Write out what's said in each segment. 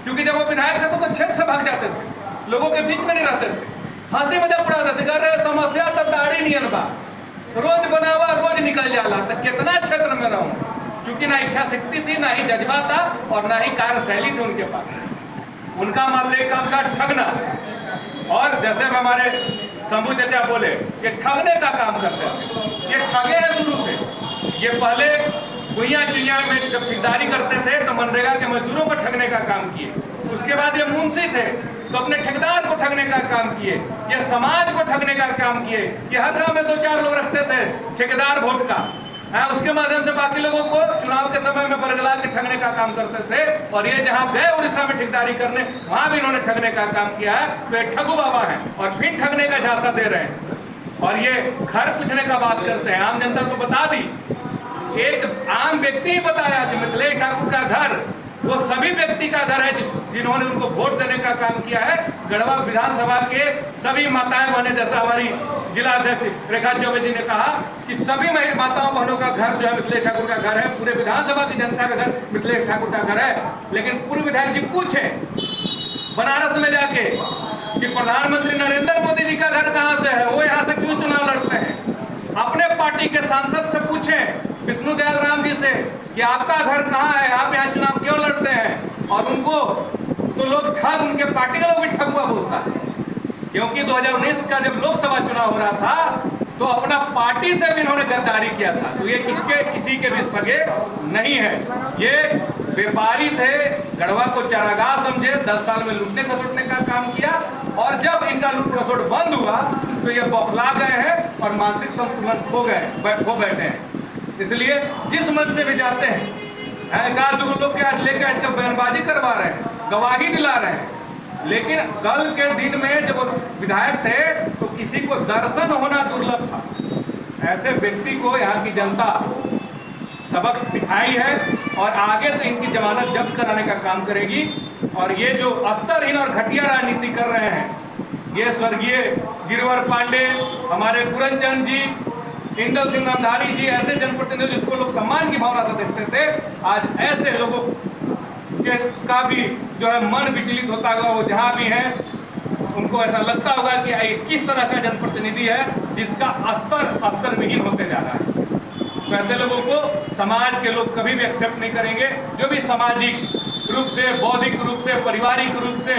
क्योंकि जब वो विधायक थे तो क्षेत्र से भाग जाते थे, लोगों के बीच में नहीं रहते थे, हंसी मजाक उड़ाते थे, अरे समस्या तो दाढ़ी नियन बा, रोज बनावा रोज निकल जाला, तो कितना क्षेत्र में रहूं। क्योंकि ना इच्छा शक्ति थी, ना ही जज्बा था और ना ही कार्यशैली थी उनके पास। उनका मात्र एक काम था ठगना। और जैसे हमारे शंभू चाचा बोले, ये ठगने का काम करते थे, ये ठगे हैं शुरू से। ये पहले गुइया चुइया में जब ठेकेदारी करते थे तो मनरेगा के मजदूरों को ठगने का काम किए। उसके बाद ये मुंशी थे तो अपने ठेकेदार को ठगने का काम किए, ये समाज को ठगने का काम किए। ये हर गांव में 2-4 लोग रखते थे ठेकेदार वोट का, उसके माध्यम से बाकी लोगों को चुनाव के समय में बरगला के ठगने का काम करते थे। और ये जहां गए उड़ीसा में ठेकेदारी करने, वहां भी इन्होंने ठगने का काम किया है। तो ये ठगू बाबा है और फिर ठगने का झांसा दे रहे हैं। और ये घर पूछने का बात करते हैं, आम जनता को बता दी। एक आम व्यक्ति ही बताया कि मिथिलेश ठाकुर का घर वो सभी व्यक्ति का घर है जिन्होंने उनको वोट देने का काम किया है। गढ़वा विधानसभा के सभी माताएं बहनें, जैसा हमारी जिला अध्यक्ष रेखा चौबे जी ने कहा कि सभी माताओं बहनों का घर जो है मिथिलेश ठाकुर का घर है, पूरे विधानसभा की जनता का घर मिथिलेश ठाकुर का घर है। लेकिन पूर्व विधायक जी पूछे बनारस में जाके कि प्रधानमंत्री नरेंद्र मोदी जी का घर कहाँ से है, वो यहाँ से क्यों चुनाव लड़ते हैं। अपने पार्टी के सांसद से पूछे, विष्णुदयाल राम जी से, कि आपका घर कहाँ है, आप यहाँ चुनाव क्यों लड़ते हैं। और उनको तो लोग ठग, उनके पार्टी का लोग भी ठगुआ बोलता है। क्योंकि 2019 का जब लोकसभा चुनाव हो रहा था तो अपना पार्टी से भी इन्होंने गद्दारी किया था। तो ये किसी के भी सगे नहीं है, ये व्यापारी थे, गढ़वा को चारागाह समझे, 10 साल में लूटने खसोटने का काम किया। और जब इनका लूट खसोट बंद हुआ तो ये बौखला गए हैं और मानसिक संतुलन खो बैठे हैं। इसलिए जिस मंच से भी जाते हैं, एकाध दो लोग के आज लेकर आज बयानबाजी करवा रहे हैं, गवाही दिला रहे हैं। लेकिन कल के दिन में जब विधायक थे तो किसी को दर्शन होना दुर्लभ था। ऐसे व्यक्ति को यहाँ की जनता सबक सिखाई है और आगे तो इनकी जमानत जब्त कराने का काम करेगी। और ये जो स्तरहीन और घटिया राजनीति कर रहे हैं, ये स्वर्गीय गिरिवर पांडे, हमारे पूरनचंद जी, इंदल सिंह नामधारी जी, ऐसे जनप्रतिनिधि जिसको लोग सम्मान की भावना से देखते थे, आज ऐसे लोगों का भी जो है मन विचलित होता होगा। वो जहाँ भी हैं उनको ऐसा लगता होगा कि ये किस तरह का जनप्रतिनिधि है जिसका स्तर विहीन होते जा रहा है। तो ऐसे लोगों को समाज के लोग कभी भी एक्सेप्ट नहीं करेंगे। जो भी सामाजिक रूप से, बौद्धिक रूप से, पारिवारिक रूप से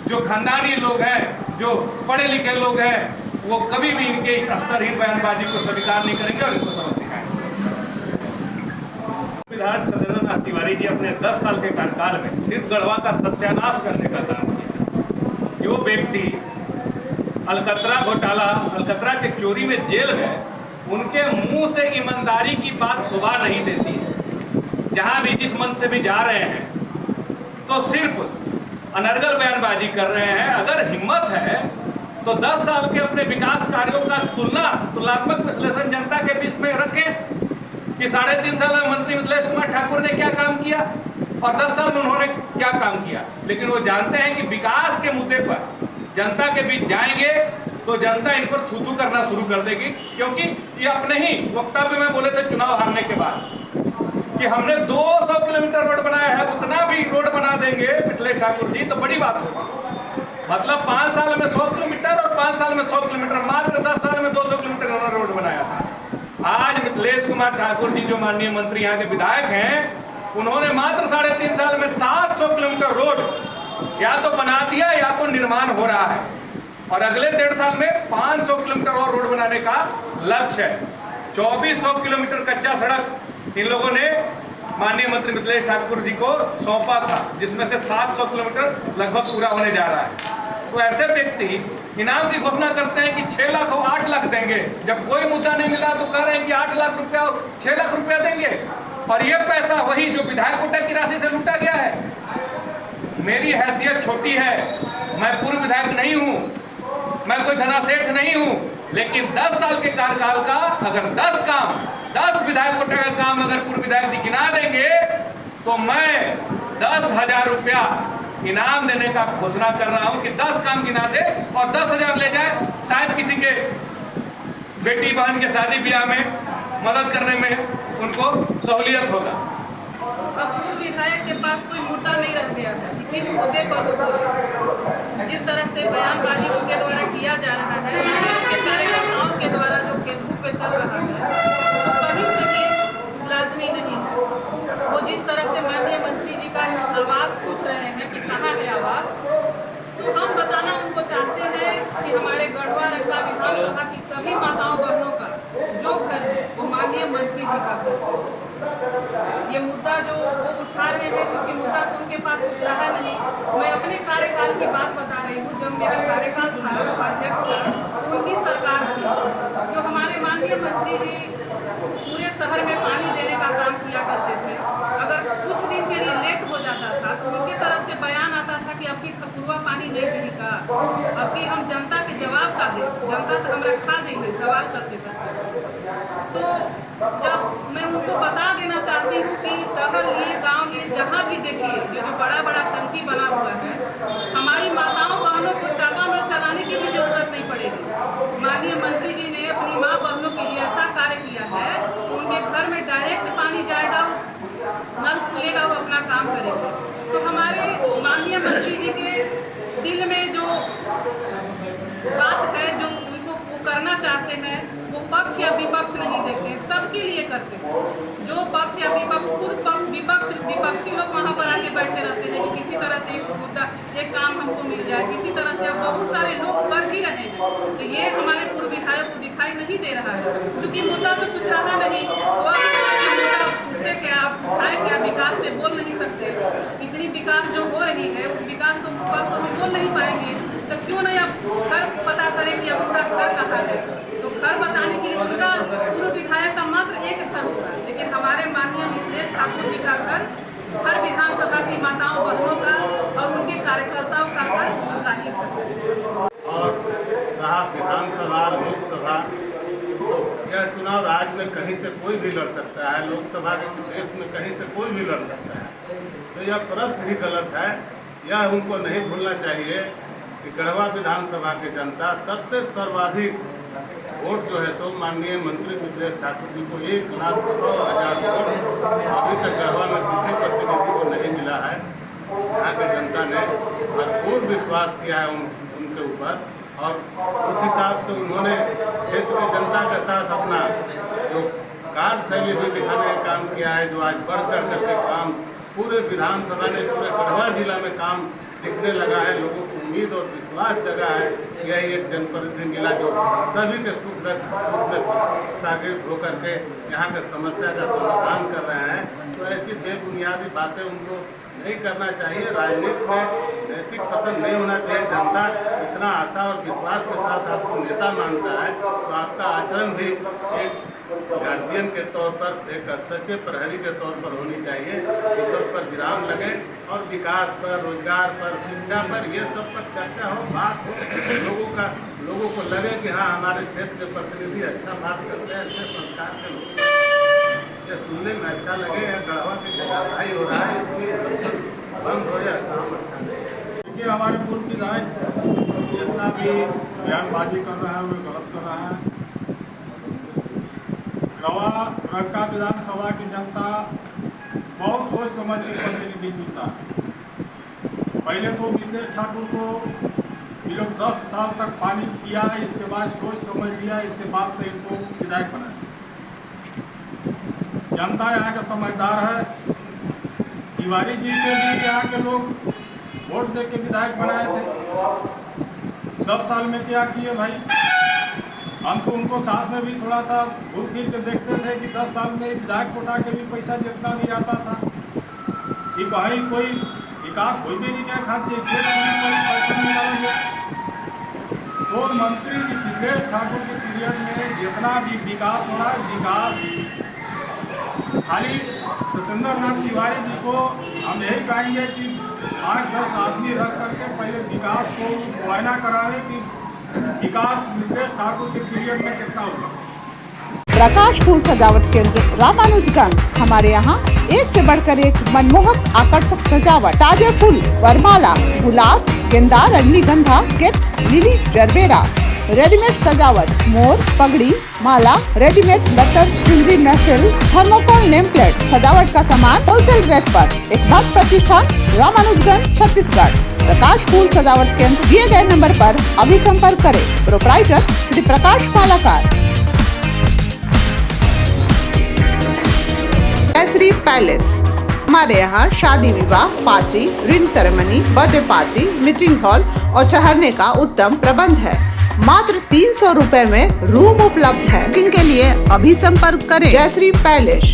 जो खानदानी लोग हैं, जो पढ़े लिखे लोग हैं, वो कभी भी इनके इस स्तरहीन बयानबाजी को स्वीकार नहीं करेंगे और इनको समझ सिखाएंगे। विधायक सत्येंद्रनाथ तिवारी जी अपने 10 साल के कार्यकाल में सिर्फ गढ़वा का सत्यानाश करने का काम किया। जो व्यक्ति अलकतरा घोटाला, अलकतरा के चोरी में जेल है, उनके मुंह से ईमानदारी की बात शोभा नहीं देती है। जहां भी जिस मन से भी जा रहे हैं तो सिर्फ अनर्गल बयानबाजी कर रहे हैं। अगर हिम्मत है तो 10 साल के अपने विकास कार्यों का तुलनात्मक विश्लेषण जनता के बीच में रखें कि 3.5 साल में मंत्री मिथिलेश कुमार ठाकुर ने क्या काम किया और 10 साल में उन्होंने क्या काम किया। लेकिन वो जानते हैं कि विकास के मुद्दे पर जनता के बीच जाएंगे तो जनता इन पर थू करना शुरू कर देगी। क्योंकि ये अपने ही वक्तव्य में बोले थे चुनाव हारने के बाद कि हमने 200 किलोमीटर रोड बनाया है, उतना भी रोड बना देंगे मिथिलेश ठाकुर जी तो बड़ी बात होगी। मतलब 5 साल में 100 किलोमीटर और 5 साल में 100 किलोमीटर, मात्र 10 साल में 200 किलोमीटर उन्होंने रोड बनाया था। आज मिथिलेश कुमार ठाकुर जी जो माननीय मंत्री यहाँ के विधायक हैं, उन्होंने मात्र 3.5 साल में 700 किलोमीटर रोड या तो बना दिया या तो निर्माण हो रहा है। और अगले 1.5 साल में 500 किलोमीटर और रोड बनाने का लक्ष्य है। 2400 किलोमीटर कच्चा सड़क इन लोगों ने माननीय मंत्री मिथिलेश ठाकुर जी को सौंपा था, जिसमें से 700 किलोमीटर लगभग पूरा होने जा रहा है। तो ऐसे व्यक्ति इनाम की घोषणा करते हैं कि 6 लाख और 8 लाख देंगे, जब कोई मुद्दा नहीं मिला तो कह रहे हैं कि 8 लाख रुपया और 6 लाख रुपया देंगे। और यह पैसा वही जो विधायक कोटा की राशि से लूटा गया है। मेरी हैसियत छोटी है, मैं पूर्व विधायक नहीं हूँ, मैं कोई धनासेठ नहीं हूँ, लेकिन 10 साल के कार्यकाल का अगर 10 विधायक कोटा का काम अगर पूर्व विधायक जी गिना देंगे तो मैं 10,000 रुपया इनाम देने का घोषणा कर रहा हूं कि 10 काम गिना दे और 10,000 ले जाए। शायद किसी के बेटी बहन के शादी ब्याह में मदद करने में उनको सहूलियत होगा। अब पूर्व विधायक के पास कोई मुद्दा नहीं रह गया है कि किस मुद्दे पर वो बोले। जिस तरह से बयानबाजी उनके द्वारा किया जा रहा है, उनके कार्यकर्ताओं के द्वारा जो फेसबुक पे चल रहा है, वो कहीं से भी लाजमी नहीं है। वो जिस तरह से माननीय मंत्री जी का आवास पूछ रहे हैं कि कहाँ है आवास, तो हम बताना उनको चाहते हैं कि हमारे गढ़वा रंका विधानसभा की सभी माताओं बहनों का जो घर है वो माननीय मंत्री जी का घर है। ये मुद्दा जो वो उठा रहे हैं, क्योंकि मुद्दा तो उनके पास कुछ रहा नहीं। मैं अपने कार्यकाल की बात बता रही हूँ। जब मेरा कार्यकाल था, उपाध्यक्ष था, उनकी सरकार थी, जो हमारे माननीय मंत्री जी पूरे शहर में पानी देने का काम किया करते थे। अगर कुछ दिन के लिए लेट हो जाता था तो उनकी तरफ से बयान आता था कि अब की ठकुरवा पानी नहीं देगी का, अब की हम जनता के जवाब का दे, जनता तो हमरा खा देंगे, सवाल करते थे। तो जब मैं उनको बता देना चाहती हूँ कि शहर लिए गांव लिए जहाँ भी देखिए जो बड़ा बड़ा टंकी बना हुआ है, हमारी माताओं बहनों को चापानल चलाने की भी जरूरत नहीं पड़ेगी। माननीय मंत्री जी ने अपनी माँ बहनों के लिए ऐसा कार्य किया है, उनके घर में डायरेक्ट पानी जाएगा, नल खुलेगा, वो अपना काम करेंगे। तो हमारे माननीय मंत्री जी के दिल में जो बात है, जो उनको वो करना चाहते हैं, वो पक्ष या विपक्ष नहीं देखते हैं, सबके लिए करते हैं। जो पक्ष या विपक्ष, खुद विपक्षी लोग वहाँ पर आके बैठे रहते हैं कि किसी तरह से एक मुद्दा, एक काम हमको मिल जाए, किसी तरह से अब बहुत सारे लोग कर भी रहे हैं। तो ये हमारे पूर्व विधायक को दिखाई नहीं दे रहा है, क्योंकि मुद्दा तो कुछ रहा नहीं। वो उठे क्या, उठाए क्या, विकास पे बोल नहीं सकते। इतनी विकास जो हो रही है, उस विकास को हम बोल नहीं पाएंगे, तो क्यों नहीं अब घर पता करें कि अब उनका घर कहाँ है। तो घर बताने के लिए उनका पूर्व विधायक का मात्र एक घर होगा, लेकिन हमारे माननीय मिथिलेश ठाकुर जी का घर हर विधानसभा की माताओं बहनों का और उनके कार्यकर्ताओं का घर उनका ही घर। और रहा विधानसभा, लोकसभा, यह चुनाव राज्य में कहीं से कोई भी लड़ सकता है, लोकसभा के देश में कहीं से कोई भी लड़ सकता है। तो यह प्रश्न ही गलत है। यह उनको नहीं भूलना चाहिए कि गढ़वा विधानसभा की जनता सबसे सर्वाधिक वोट जो है सो माननीय मंत्री मिथिलेश ठाकुर जी को 1,06,000 वोट अभी तक गढ़वा में किसी प्रतिनिधि को नहीं मिला है। यहाँ की जनता ने भरपूर विश्वास किया है उनके ऊपर, और उस हिसाब से उन्होंने क्षेत्र की जनता के साथ अपना जो कार्यशैली भी दिखाने का काम किया है, जो आज बढ़ चढ़ करके काम पूरे विधानसभा ने, पूरे गढ़वा जिला में काम दिखने लगा है। लोगों को उम्मीद और विश्वास जगा है। यही एक जनप्रतिनिधि मिला जो सभी के सुख दुख में सागिर्द होकर के यहाँ के समस्या का समाधान कर रहे हैं। तो ऐसी बेबुनियादी बातें उनको नहीं करना चाहिए। राजनीति में नैतिक पतन नहीं होना चाहिए। जनता इतना आशा और विश्वास के साथ आपको नेता मानता है, तो आपका आचरण भी एक गार्जियन के तौर पर, एक सच्चे प्रहरी के तौर पर होनी चाहिए। इस सब पर विराम लगे और विकास पर, रोजगार पर, शिक्षा पर, ये सब पर चर्चा हो, बात हो, लोगों को लगे कि हाँ हमारे क्षेत्र के प्रतिनिधि अच्छा बात करते हैं, अच्छे संस्कार के लोग, ये सुनने में अच्छा लगे। या गढ़वा की जगहसाई हो रहा है, इसलिए बंद हो जाए, काम अच्छा नहीं। देखिए, हमारे पूर्व विधायक जितना भी बयानबाजी कर रहा है वो गलत कर रहा है। गढ़वा रंका विधानसभा की जनता बहुत सोच समझ के प्रतिनिधि चुनता है। पहले तो मिथिलेश ठाकुर को ये लोग 10 साल तक पानी पिया है, इसके बाद सोच समझ लिया, इसके बाद तो इनको विधायक बनाया। जनता यहाँ का समझदार है। तिवारी जी के भी यहाँ के लोग वोट दे के विधायक बनाए थे। 10 साल में क्या किए भाई? हम तो उनको साथ में भी थोड़ा सा घूम फिर के देखते थे कि 10 साल में विधायक कोटा के भी पैसा जितना भी आता था कि कहीं कोई विकास हो भी नहीं क्या खाते, पैसा निकालेंगे। तो मंत्री मिथिलेश ठाकुर के पीरियड में जितना भी विकास हो रहा है, विकास खाली सत्येंद्र नाथ तिवारी जी को हम यही कहेंगे कि 8-10 आदमी रख करके पहले विकास को मुआयना करावे कि विकास मिथिलेश ठाकुर के पीरियड में कितना होगा। प्रकाश फूल सजावट केंद्र रामानुजगंज। हमारे यहाँ एक से बढ़कर एक मनमोहक आकर्षक सजावट, ताजे फूल, वरमाला, गुलाब, गेंदा, रजनीगंधा, गेट, लिली, जरबेरा, रेडीमेड सजावट, मोर, पगड़ी, माला, रेडीमेड बर्तन, चुनरी, महफिल, थर्मोकोल नेम प्लेट, सजावट का सामान होलसेल रेट पर। एकमात्र प्रतिष्ठान रामानुजगंज, छत्तीसगढ़। प्रकाश फूल सजावट केंद्र दिए गए नंबर पर अभी संपर्क करें। प्रोप्राइटर श्री प्रकाश मालाकार। जयश्री पैलेस। हमारे यहाँ शादी विवाह, party, ring ceremony, birthday party, meeting hall और ठहरने का उत्तम प्रबंध है। मात्र 300 रुपए में रूम उपलब्ध है। बुकिंग के लिए अभी संपर्क करें। जयश्री पैलेस,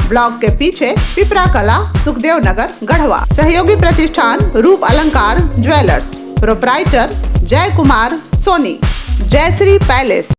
ब्लॉक के पीछे, पिपरा कला, सुखदेव नगर, गढ़वा। सहयोगी प्रतिष्ठान रूप अलंकार ज्वेलर्स। प्रोप्राइटर जय कुमार सोनी। जयश्री पैलेस।